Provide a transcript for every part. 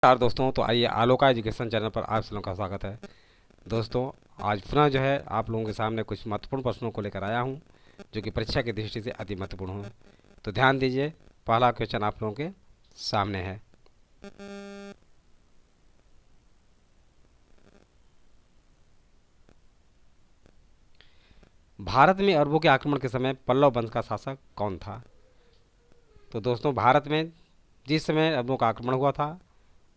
नमस्कार दोस्तों। तो आइए आलोका एजुकेशन चैनल पर आप सभी का स्वागत है। दोस्तों, आज पुनः जो है आप लोगों के सामने कुछ महत्वपूर्ण प्रश्नों को लेकर आया हूं, जो कि परीक्षा की दृष्टि से अति महत्वपूर्ण हो। तो ध्यान दीजिए, पहला क्वेश्चन आप लोगों के सामने है। भारत में अरबों के आक्रमण के समय पल्लव वंश का शासक कौन था? तो दोस्तों, भारत में जिस समय अरबों का आक्रमण हुआ था,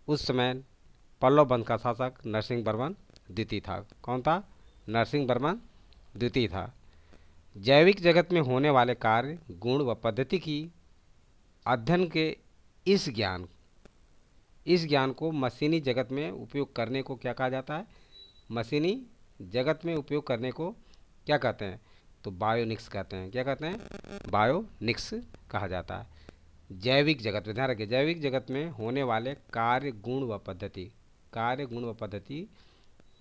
उस समय पल्लव वंश का शासक नरसिंह वर्मन द्वितीय था। कौन था? नरसिंह वर्मन द्वितीय था। जैविक जगत में होने वाले कार्य, गुण व पद्धति की अध्ययन के इस ज्ञान को मशीनी जगत में उपयोग करने को क्या कहा जाता है? मशीनी जगत में उपयोग करने को क्या कहते हैं? तो बायोनिक्स कहते हैं। क्या कहते हैं? बायोनिक्स कहा जाता है। जैविक जगत में, ध्यान रखिए, जैविक जगत में होने वाले कार्य गुण व पद्धति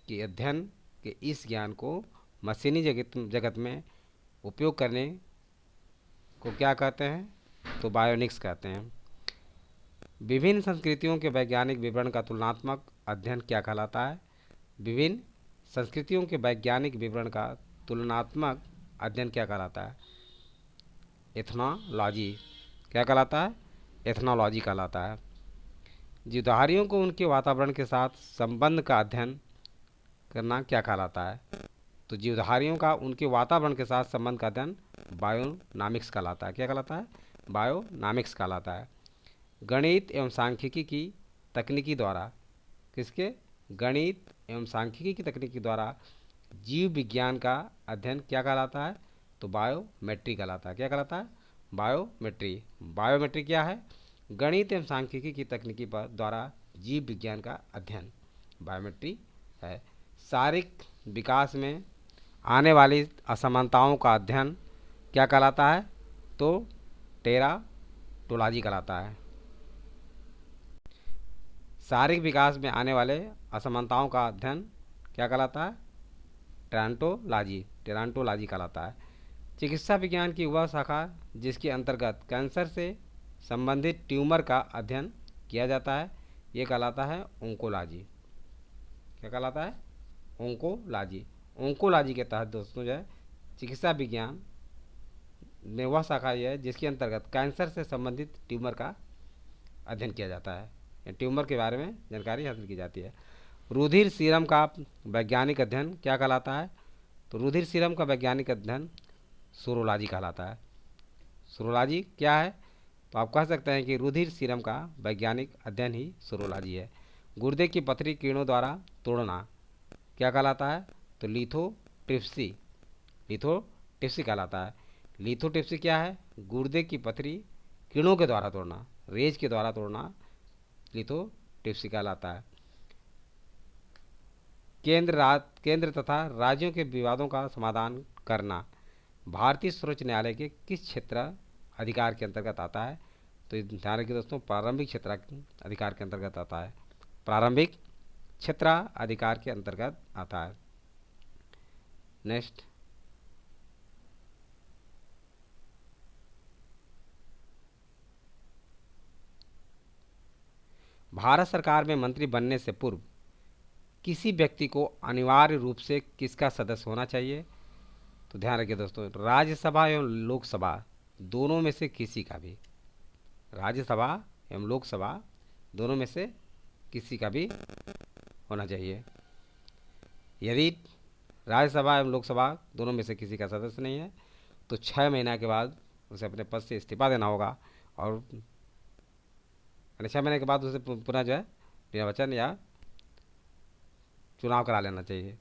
के अध्ययन के इस ज्ञान को मशीनी जगत में उपयोग करने को क्या कहते हैं? तो बायोनिक्स कहते हैं। विभिन्न संस्कृतियों के वैज्ञानिक विवरण का तुलनात्मक अध्ययन क्या कहलाता है? विभिन्न संस्कृतियों के वैज्ञानिक विवरण का तुलनात्मक अध्ययन क्या कहलाता है? एथनोलॉजी। क्या कहलाता है? एथनोलॉजी कहलाता है। जीवधारियों को उनके वातावरण के साथ संबंध का अध्ययन करना क्या कहलाता है? तो जीवधारियों का उनके वातावरण के साथ संबंध का अध्ययन बायोनामिक्स कहलाता है। क्या कहलाता है? बायोनामिक्स कहलाता है। गणित एवं सांख्यिकी की तकनीकी द्वारा, किसके? गणित एवं सांख्यिकी की तकनीकी द्वारा जीव विज्ञान का अध्ययन क्या कहलाता है? तो बायोमेट्री कहलाता है। क्या कहलाता है? बायोमेट्री। बायोमेट्री क्या है? गणित एवं सांख्यिकी की तकनीकी पर द्वारा जीव विज्ञान का अध्ययन बायोमेट्री है। शारीरिक विकास में आने वाली असमानताओं का अध्ययन क्या कहलाता है? तो टेराटोलॉजी कहलाता है। शारीरिक विकास में आने वाले असमानताओं का अध्ययन क्या कहलाता है? टेरांटोलॉजी कहलाता है। चिकित्सा विज्ञान की वह शाखा जिसके अंतर्गत कैंसर से संबंधित ट्यूमर का अध्ययन किया जाता है, ये कहलाता है ओंकोलॉजी। क्या कहलाता है? ओंकोलॉजी। ओंकोलॉजी के तहत दोस्तों जो है चिकित्सा विज्ञान में वह शाखा ये है जिसके अंतर्गत कैंसर से संबंधित ट्यूमर का अध्ययन किया जाता है, या ट्यूमर के बारे में जानकारी हासिल की जाती है। रुधिर सीरम का वैज्ञानिक अध्ययन क्या कहलाता है? तो रुधिर सीरम का वैज्ञानिक अध्ययन सोरोलॉजी कहलाता है। सोरोलॉजी क्या है? तो आप कह सकते हैं कि रुधिर सीरम का वैज्ञानिक अध्ययन ही सोरोलॉजी है। गुर्दे की पथरी किरणों द्वारा तोड़ना क्या कहलाता है? तो लिथोट्रिप्सी। लिथोट्रिप्सी कहलाता है। लिथोट्रिप्सी क्या है? गुर्दे की पथरी किरणों के द्वारा तोड़ना, रेज के द्वारा तोड़ना लिथोट्रिप्सी कहलाता है। केंद्र तथा राज्यों के विवादों का समाधान करना भारतीय सर्वोच्च न्यायालय के किस क्षेत्र अधिकार के अंतर्गत आता है? तो ध्यान रखिए दोस्तों, प्रारंभिक क्षेत्र अधिकार के अंतर्गत आता है। प्रारंभिक क्षेत्र अधिकार के अंतर्गत आता है। नेक्स्ट, भारत सरकार में मंत्री बनने से पूर्व किसी व्यक्ति को अनिवार्य रूप से किसका सदस्य होना चाहिए? तो ध्यान रखिए दोस्तों, राज्यसभा एवं लोकसभा दोनों में से किसी का भी, राज्यसभा एवं लोकसभा दोनों में से किसी का भी होना चाहिए। यदि राज्यसभा एवं लोकसभा दोनों में से किसी का सदस्य नहीं है तो 6 महीना के बाद उसे अपने पद से इस्तीफा देना होगा, और 6 महीने के बाद उसे पुनः जो है निर्वाचन या चुनाव करा लेना चाहिए।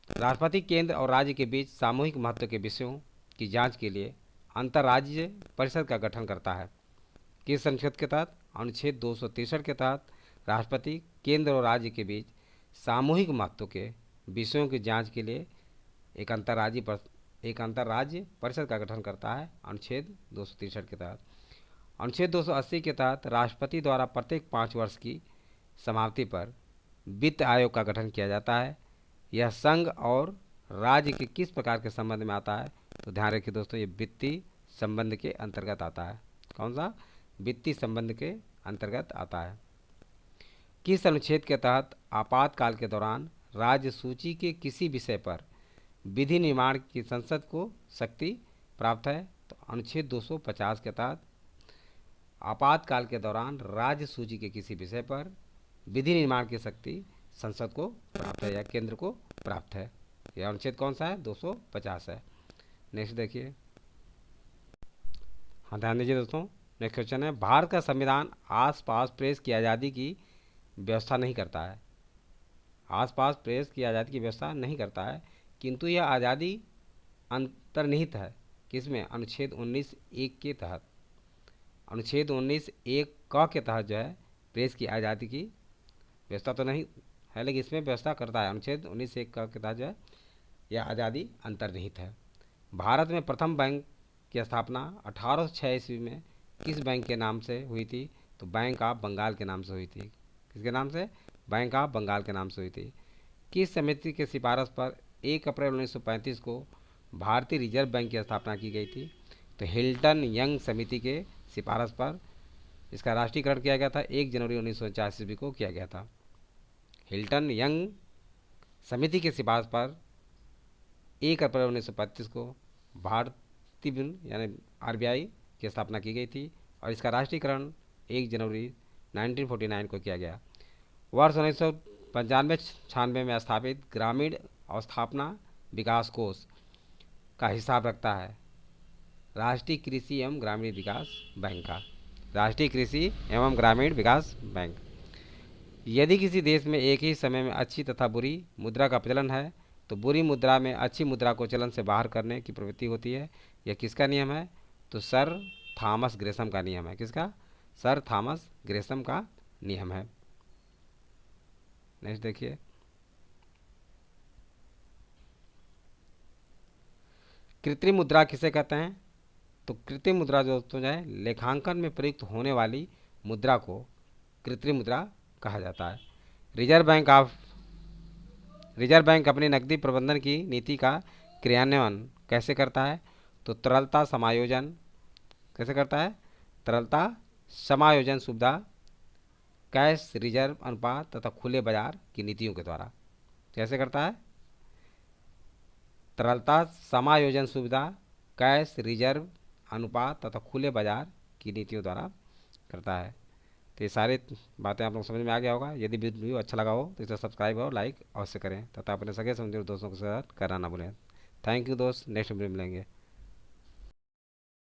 राष्ट्रपति केंद्र और राज्य के बीच सामूहिक महत्व के विषयों की जांच के लिए अंतर्राज्यीय परिषद का गठन करता है। किस संसद के तहत? अनुच्छेद 263 के तहत राष्ट्रपति केंद्र और राज्य के बीच सामूहिक महत्व के विषयों की जांच के लिए एक अंतर्राज्य परिषद का गठन करता है, अनुच्छेद 263 के तहत। अनुच्छेद 280 के तहत राष्ट्रपति द्वारा प्रत्येक 5 वर्ष की समाप्ति पर वित्त आयोग का गठन किया जाता है। यह संघ और राज्य के किस प्रकार के संबंध में आता है? तो ध्यान रखिए दोस्तों, ये वित्तीय संबंध के अंतर्गत आता है। कौन सा? वित्तीय संबंध के अंतर्गत आता है। किस अनुच्छेद के तहत आपातकाल के दौरान राज्य सूची के किसी विषय पर विधि निर्माण की संसद को शक्ति प्राप्त है? तो अनुच्छेद 250 के तहत आपातकाल के दौरान राज्य सूची के किसी विषय पर विधि निर्माण की शक्ति संसद को प्राप्त है या केंद्र को प्राप्त है। यह अनुच्छेद कौन सा है? 250 है। नेक्स्ट देखिए, हाँ ध्यान दीजिए दोस्तों। नेक्स्ट क्वेश्चन है, भारत का संविधान आसपास प्रेस की आज़ादी की व्यवस्था नहीं करता है। आसपास प्रेस की आज़ादी की व्यवस्था नहीं करता है, किंतु यह आज़ादी अंतर्निहित है किसमें? अनुच्छेद 19(1) के तहत। अनुच्छेद 19(1) क के तहत जो है प्रेस की आज़ादी की व्यवस्था तो नहीं है, लेकिन इसमें व्यवस्था करता है। अनुच्छेद 19(1) क के तहत जो है यह आज़ादी अंतर्निहित है। भारत में प्रथम बैंक की स्थापना 1806 ईस्वी में किस बैंक के नाम से हुई थी? तो बैंक ऑफ बंगाल के नाम से हुई थी। किसके नाम से? बैंक ऑफ बंगाल के नाम से हुई थी। किस समिति के सिफारिश पर 1 अप्रैल 1935 को भारतीय रिजर्व बैंक की स्थापना की गई थी? तो हिल्टन यंग समिति के सिफारिश पर इसका राष्ट्रीयकरण किया गया था। 1 जनवरी 1949 ईस्वी को किया गया था। हिल्टन यंग समिति के सिफारिश पर 1 अप्रैल 1935 को भारतीय यानी आरबीआई की स्थापना की गई थी और इसका राष्ट्रीयकरण 1 जनवरी 1949 को किया गया। वर्ष 1995-96 में स्थापित ग्रामीण अवस्थापना विकास कोष का हिसाब रखता है राष्ट्रीय कृषि एवं ग्रामीण विकास बैंक का। राष्ट्रीय कृषि एवं ग्रामीण विकास बैंक। यदि किसी देश में एक ही समय में अच्छी तथा बुरी मुद्रा का प्रचलन है तो बुरी मुद्रा में अच्छी मुद्रा को चलन से बाहर करने की प्रवृत्ति होती है। यह किसका नियम है? तो सर थॉमस ग्रेसम का नियम है। किसका? सर थॉमस ग्रेसम का नियम है। नेक्स्ट देखिए, कृत्रिम मुद्रा किसे कहते हैं? तो कृत्रिम मुद्रा जो दोस्तों जो है लेखांकन में प्रयुक्त होने वाली मुद्रा को कृत्रिम मुद्रा कहा जाता है। रिजर्व बैंक अपनी नकदी प्रबंधन की नीति का क्रियान्वयन कैसे करता है? तो तरलता समायोजन कैसे करता है? तरलता समायोजन सुविधा, कैश रिजर्व अनुपात तथा खुले बाजार की नीतियों के द्वारा। कैसे करता है? तरलता समायोजन सुविधा, कैश रिजर्व अनुपात तथा खुले बाजार की नीतियों द्वारा करता है। तो ये सारी बातें आप लोग समझ में आ गया होगा। यदि वीडियो अच्छा लगा हो तो इसे सब्सक्राइब और लाइक अवश्य करें तथा अपने सगे समझे दोस्तों के साथ करना ना भूलें। थैंक यू दोस्त, नेक्स्ट वीडियो में मिलेंगे।